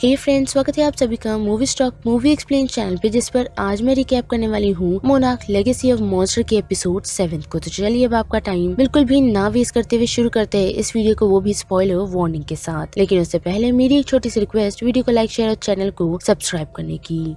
हे friends, स्वागत है आप सभी का movie stock movie explain channel पे, जिस पर आज मैं रिकैप करने वाली हूँ मोनार्क लेगेसी ऑफ मॉन्स्टर के एपिसोड 7 को। तो चलिए अब आपका टाइम बिल्कुल भी ना वेस्ट करते हुए शुरू करते हैं इस वीडियो को, वो भी स्पॉइलर वार्निंग के साथ। लेकिन उससे पहले मेरी एक छोटी सी रिक्वेस्ट, वीडियो को लाइक, शेयर और चैनल को सब्सक्राइब करने की।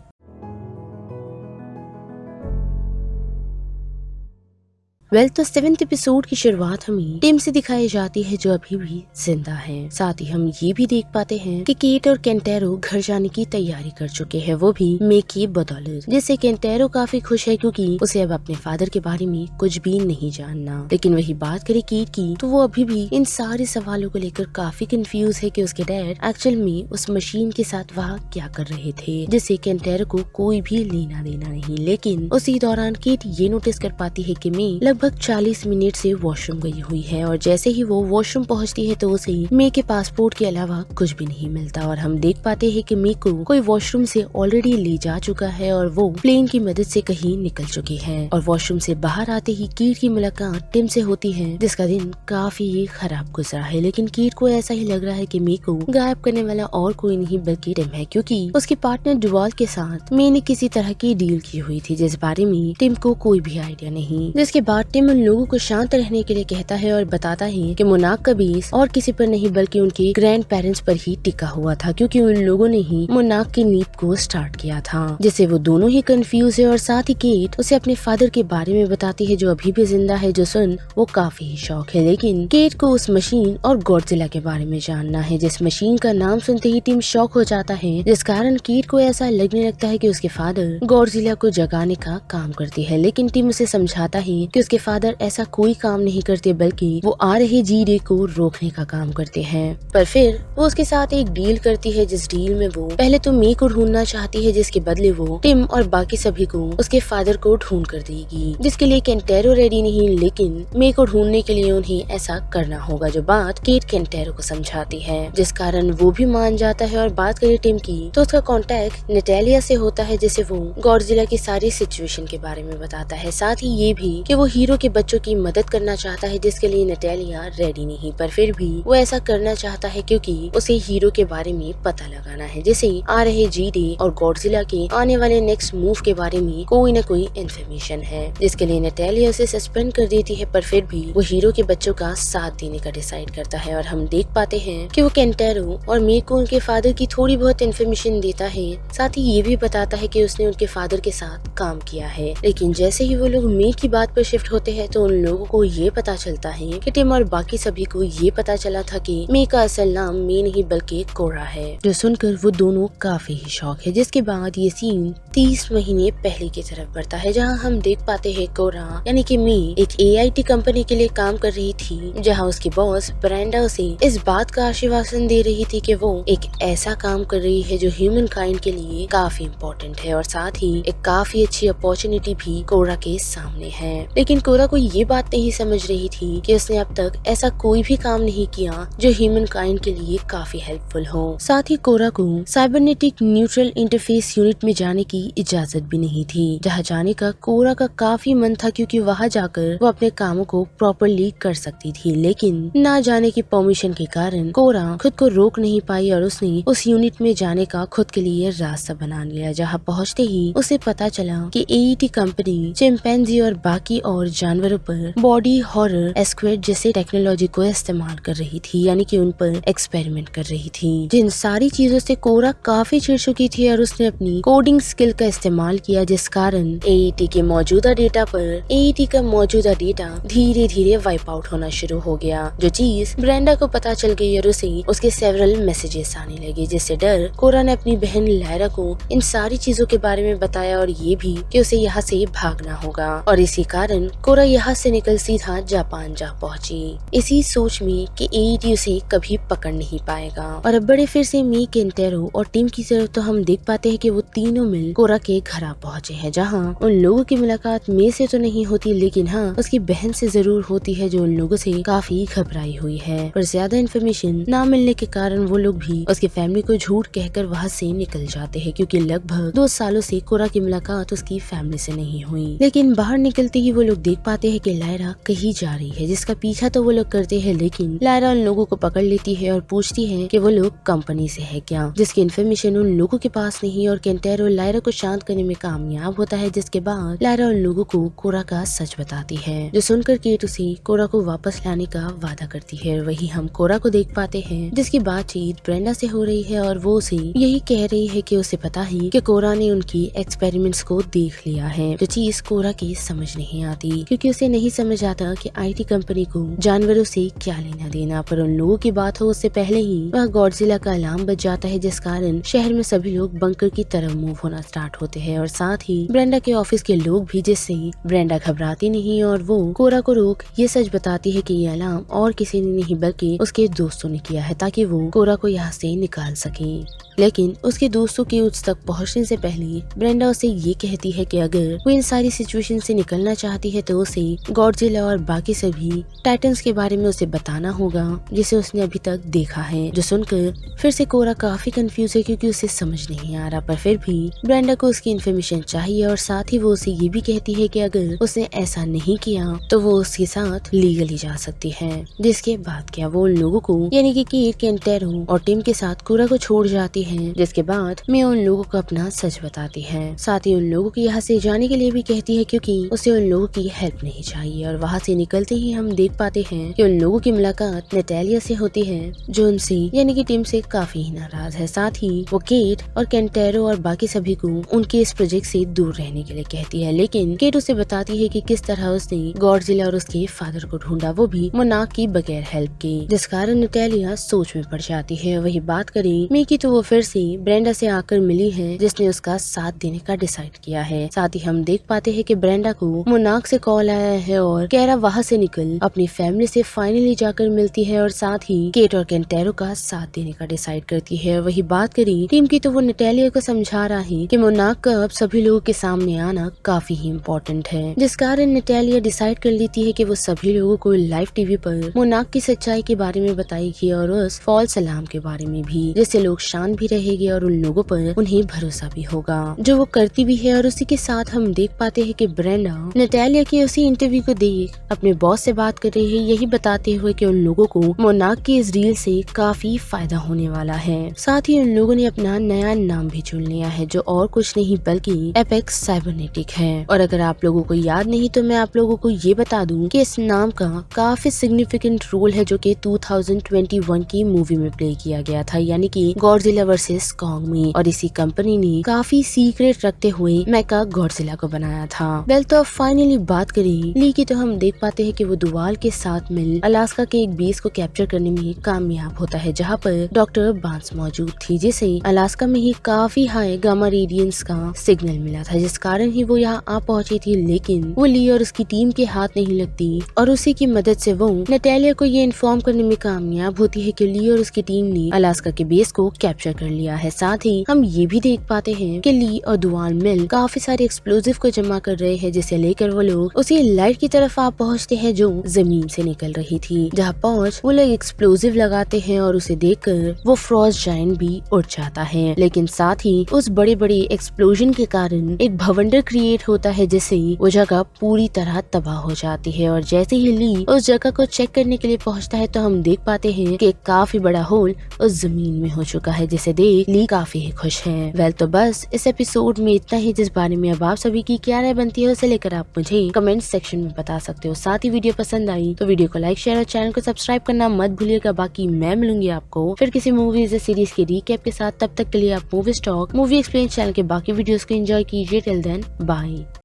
तो 7th एपिसोड की शुरुआत हमें टिम से दिखाई जाती है, जो अभी भी जिंदा है। साथ ही हम ये भी देख पाते हैं कि केट और केंटेरो घर जाने की तैयारी कर चुके हैं, वो भी मे की बदौलत, जिससे केंटेरो काफी खुश है क्योंकि उसे अब अपने फादर के बारे में कुछ भी नहीं जानना। लेकिन वही बात करे केट की, तो वो अभी भी इन सारे सवालों को लेकर काफी कंफ्यूज है कि उसके डैड एक्चुअल में उस मशीन के साथ वहाँ क्या कर रहे थे, जिससे केंटेरो को कोई भी लेना देना नहीं। लेकिन उसी दौरान केट ये नोटिस कर पाती है कि मे लगभग 40 मिनट से वॉशरूम गई हुई है, और जैसे ही वो वॉशरूम पहुंचती है तो उसे मे के पासपोर्ट के अलावा कुछ भी नहीं मिलता। और हम देख पाते हैं कि मे को कोई वॉशरूम से ऑलरेडी ले जा चुका है और वो प्लेन की मदद से कहीं निकल चुकी है। और वॉशरूम से बाहर आते ही कीट की मुलाकात टिम से होती है, जिसका दिन काफी खराब गुजरा है। लेकिन कीट को ऐसा ही लग रहा है कि मे को गायब करने वाला और कोई नहीं बल्कि टिम है, क्योंकि उसके पार्टनर डुवाल के साथ मे ने किसी तरह की डील की हुई थी, जिस बारे में टिम को कोई भी आइडिया नहीं। जिसके बाद टिम उन लोगों को शांत रहने के लिए कहता है और बताता है कि मोनार्क का बेस और किसी पर नहीं बल्कि उनके ग्रैंड पेरेंट्स पर ही टिका हुआ था, क्योंकि उन लोगों ने ही मोनार्क की नींव को स्टार्ट किया था। जिससे वो दोनों ही कंफ्यूज है। और साथ ही केट उसे अपने फादर के बारे में बताती है, जो अभी भी जिंदा है, जो सुन वो काफी शौक है। लेकिन केट को उस मशीन और गॉडजिला के बारे में जानना है, जिस मशीन का नाम सुनते ही टिम शॉक हो जाता है, जिस कारण केट को ऐसा लगने लगता है कि उसके फादर गॉडजिला को जगाने का काम करती है। लेकिन टिम उसे समझाता है कि उसके फादर ऐसा कोई काम नहीं करते, बल्कि वो आ रहे जी-डे को रोकने का काम करते हैं। पर फिर वो उसके साथ एक डील करती है, जिस डील में वो पहले तो मे को ढूंढना चाहती है, जिसके बदले वो टिम और बाकी सभी को उसके फादर को ढूंढ कर देगी, जिसके लिए केंटेरो रेडी नहीं। लेकिन मे को ढूंढने के लिए उन्हें ऐसा करना होगा, जो बात केट केंटेरो को समझाती है, जिस कारण वो भी मान जाता है। और बात करें टिम की, तो उसका कॉन्टेक्ट नेटालिया से होता है, जिसे वो गॉडजिला की सारी सिचुएशन के बारे में बताता है। साथ ही ये भी कि वो हीरो के बच्चों की मदद करना चाहता है, जिसके लिए नेटालिया रेडी नहीं, पर फिर भी वो ऐसा करना चाहता है क्योंकि उसे हीरो के बारे में पता लगाना है, जैसे आ रहे जी-डे और गॉडजिला के आने वाले नेक्स्ट मूव के बारे में कोई न कोई इन्फॉर्मेशन है, जिसके लिए नेटालिया उसे सस्पेंड कर देती है। पर फिर भी वो हीरो के बच्चों का साथ देने का डिसाइड करता है। और हम देख पाते हैं कि वो केंटेरो और मे को उनके फादर की थोड़ी बहुत इन्फॉर्मेशन देता है, साथ ही ये भी बताता है कि उसने उनके फादर के साथ काम किया है। लेकिन जैसे ही वो लोग मे की बात पर शिफ्ट होते हैं, तो उन लोगों को ये पता चलता है कि टिम और बाकी सभी को ये पता चला था कि मे का असल नाम मे नहीं बल्कि कोरा है, जो सुनकर वो दोनों काफी ही शॉक है। जिसके बाद ये सीन 30 महीने पहले की तरफ बढ़ता है, जहाँ हम देख पाते हैं कोरा यानी कि मे एक AIT कंपनी के लिए काम कर रही थी, जहाँ उसकी बॉस ब्रेंडा उसे इस बात का आश्वासन दे रही थी कि वो एक ऐसा काम कर रही है जो ह्यूमन काइंड के लिए काफी इम्पोर्टेंट है, और साथ ही एक काफी अच्छी अपॉर्चुनिटी भी कोरा के सामने है। लेकिन कोरा को ये बात नहीं समझ रही थी कि उसने अब तक ऐसा कोई भी काम नहीं किया जो ह्यूमन काइंड के लिए काफी हेल्पफुल हो। साथ ही कोरा को साइबरनेटिक न्यूट्रल इंटरफेस यूनिट में जाने की इजाजत भी नहीं थी, जहाँ जाने का कोरा का काफी मन था, क्योंकि वहाँ जाकर वो अपने कामों को प्रॉपरली कर सकती थी। लेकिन ना जाने की परमिशन के कारण कोरा खुद को रोक नहीं पाई, और उसने उस यूनिट में जाने का खुद के लिए रास्ता बना लिया। जहाँ पहुँचते ही उसे पता चला कि AET कंपनी चिंपैंजी और बाकी और जानवरों पर बॉडी हॉरर एस्क्वेड जैसे टेक्नोलॉजी को इस्तेमाल कर रही थी, यानी कि उन पर एक्सपेरिमेंट कर रही थी। जिन सारी चीजों से कोरा काफी चिढ़ चुकी थी, और उसने अपनी कोडिंग स्किल का इस्तेमाल किया, जिस कारण AET के मौजूदा डेटा पर AET का मौजूदा डेटा धीरे धीरे वाइप आउट होना शुरू हो गया, जो चीज ब्रेंडा को पता चल गई और उसे उसके सेवरल मैसेजेस आने लगे, जिससे डर कोरा ने अपनी बहन लायरा को इन सारी चीजों के बारे में बताया, और ये भी कि उसे यहाँ से भागना होगा। और इसी कारण कोरा यहाँ से निकल सीधा जापान जा पहुंची, इसी सोच में कि AET उसे कभी पकड़ नहीं पाएगा। और अब बड़े फिर से मे, केंटेरो और टीम की तरफ तो हम देख पाते हैं कि वो तीनों मिल कोरा के घर आ पहुंचे हैं, जहाँ उन लोगों की मुलाकात मे से तो नहीं होती, लेकिन हाँ उसकी बहन से जरूर होती है, जो उन लोगों से काफी घबराई हुई है। पर ज्यादा इन्फॉर्मेशन ना मिलने के कारण वो लोग भी उसकी फैमिली को झूठ कहकर वहाँ से निकल जाते हैं, क्योंकि लगभग 2 सालों से कोरा की मुलाकात उसकी फैमिली से नहीं हुई। लेकिन बाहर निकलते ही वो लोग देख पाते हैं कि लायरा कहीं जा रही है, जिसका पीछा तो वो लोग करते हैं, लेकिन लायरा उन लोगों को पकड़ लेती है और पूछती है कि वो लोग कंपनी से है क्या, जिसकी इन्फॉर्मेशन उन लोगों के पास नहीं। और केंटेरो लायरा को शांत करने में कामयाब होता है, जिसके बाद लायरा उन लोगों को कोरा का सच बताती है, जो सुनकर केट उसे कोरा को वापस लाने का वादा करती है। वही हम कोरा को देख पाते हैं, जिसकी बातचीत ब्रेंडा से हो रही है और वो उसे यही कह रही है कि उसे पता है कि कोरा ने उनकी एक्सपेरिमेंट्स को देख लिया है, जो चीज कोरा की समझ नहीं आती, क्योंकि उसे नहीं समझ आता कि आईटी कंपनी को जानवरों से क्या लेना देना। पर उन लोगों की बात हो उससे पहले ही वह गॉडजिला का अलार्म बज जाता है, जिस कारण शहर में सभी लोग बंकर की तरफ मूव होना स्टार्ट होते हैं और साथ ही ब्रेंडा के ऑफिस के लोग भी, जिससे ब्रेंडा घबराती नहीं और वो कोरा को रोक ये सच बताती है कि ये अलार्म और किसी ने नहीं बल्कि उसके दोस्तों ने किया है, ताकि वो कोरा को यहाँ से निकाल सके। लेकिन उसके दोस्तों के उस तक पहुंचने से पहले ब्रेंडा उसे ये कहती है कि अगर वो इन सारी सिचुएशन से निकलना चाहती है तो उसे गॉडजिला और बाकी सभी टाइटन्स के बारे में उसे बताना होगा, जिसे उसने अभी तक देखा है। जो सुनकर फिर से कोरा काफी कंफ्यूज है, क्योंकि उसे समझ नहीं आ रहा, पर फिर भी ब्रेंडा को उसकी इन्फॉर्मेशन चाहिए। और साथ ही वो उसे ये भी कहती है कि अगर उसने ऐसा नहीं किया तो वो उसके साथ लीगली जा सकती है। जिसके बाद क्या वो उन लोगों को यानी कि केट, केंटेरो और टिम के साथ कोरा को छोड़ जाती है, जिसके बाद मैं उन लोगों को अपना सच बताती है। साथ ही उन लोगों को यहाँ से जाने के लिए भी कहती है, क्योंकि उसे उन लोगों की हेल्प नहीं चाहिए। और वहाँ से निकलते ही हम देख पाते हैं कि उन लोगों की मुलाकात नटालिया से होती है, जो उनसे यानी कि टिम से काफी ही नाराज है। साथ ही वो केट और केंटेरो और बाकी सभी को उनके इस प्रोजेक्ट से दूर रहने के लिए कहती है, लेकिन केट उसे बताती है कि किस तरह उसने गॉडजिला और उसके फादर को ढूंढा, वो भी मोनार्क की बगैर हेल्प के, जिस कारण नटालिया सोच में पड़ जाती है। वही बात करें मी की तो वो फिर से ब्रेंडा से आकर मिली है, जिसने उसका साथ देने का डिसाइड किया है। साथ ही हम देख पाते हैं कि ब्रेंडा को मोनार्क से कॉल आया है और कैरा वहाँ से निकल अपनी फैमिली से फाइनली जाकर मिलती है और साथ ही केट और केंटेरो का साथ देने का डिसाइड करती है। वही बात करी टीम की तो वो नटालिया को समझा रहा है कि मोनार्क का अब सभी लोगों के सामने आना काफी ही इम्पोर्टेंट है, जिस कारण नटालिया डिसाइड कर लेती है कि वो सभी लोगों को लाइव टीवी पर मोनार्क की सच्चाई के बारे में बताएगी और उस फॉल्स अलार्म के बारे में भी, जिससे लोग शांत भी रहेंगे और उन लोगों पर उन्हें भरोसा भी होगा, जो वो करती भी है। और उसी के साथ हम देख पाते हैं कि ब्रेंडा नटालिया के उसी इंटरव्यू को देख अपने बॉस से बात कर रही है, यही बताते हुए कि उन लोगों को मोनार्क के इस डील से काफी फायदा होने वाला है। साथ ही उन लोगों ने अपना नया नाम भी चुन लिया है, जो और कुछ नहीं बल्कि एपेक्स साइबरनेटिक है। और अगर आप लोगों को याद नहीं तो मैं आप लोगों को ये बता दूं कि इस नाम का काफी सिग्निफिकेंट रोल है, जो कि 2021 की मूवी में प्ले किया गया था, यानी कि गॉडजिला वर्सेस कॉन्ग में। और इसी कंपनी ने काफी सीक्रेट रखते हुए मेका गॉडजिला को बनाया था। वेल तो फाइनली बात करें ली की तो हम देख पाते हैं कि वो दुवाल के साथ मिल अलास्का के एक बेस को कैप्चर करने में कामयाब होता है, जहाँ पर डॉक्टर बांस मौजूद थी, जिसे अलास्का में ही काफी हाई गामा रेडियंस का सिग्नल मिला था, जिस कारण ही वो यहाँ आ पहुंची थी। लेकिन वो ली और उसकी टीम के हाथ नहीं लगती और उसी की मदद से वो नटालिया को ये इन्फॉर्म करने में कामयाब होती है कि ली और उसकी टीम ने अलास्का के बेस को कैप्चर कर लिया है। साथ ही हम ये भी देख पाते हैं कि ली और दुवाल मिल काफी सारे एक्सप्लोजिव को जमा कर रहे हैं, जिसे लेकर वो लोग उसी लाइट की तरफ आ पहुंचते हैं जो जमीन से निकल रही थी। जहां पहुंच वो लोग एक्सप्लोजिव लगाते हैं और उसे देखकर वो फ्रॉस्ट जायंट भी उठ जाता है। लेकिन साथ ही उस बड़े बड़े एक्सप्लोजन के कारण एक भवंडर क्रिएट होता है, जिससे वो जगह पूरी तरह तबाह हो जाती है। और जैसे ही ली उस जगह को चेक करने के लिए पहुंचता है तो हम देख पाते हैं कि एक काफी बड़ा होल उस जमीन में हो चुका है, जिसे देख ली काफी खुश है। वेल तो बस इस एपिसोड में इतना ही, जिस बारे में अब आप सभी की क्या राय बनती है उसे लेकर आप मुझे कमेंट सेक्शन में बता सकते हो। साथ ही वीडियो पसंद आई तो वीडियो को लाइक, शेयर और चैनल को सब्सक्राइब करना मत भूलिएगा। बाकी मैं मिलूंगी आपको फिर किसी मूवीज या सीरीज के रीकैप के साथ। तब तक के लिए आप movie stock movie explain channel के बाकी वीडियोस को एंजॉय कीजिए। Till then bye.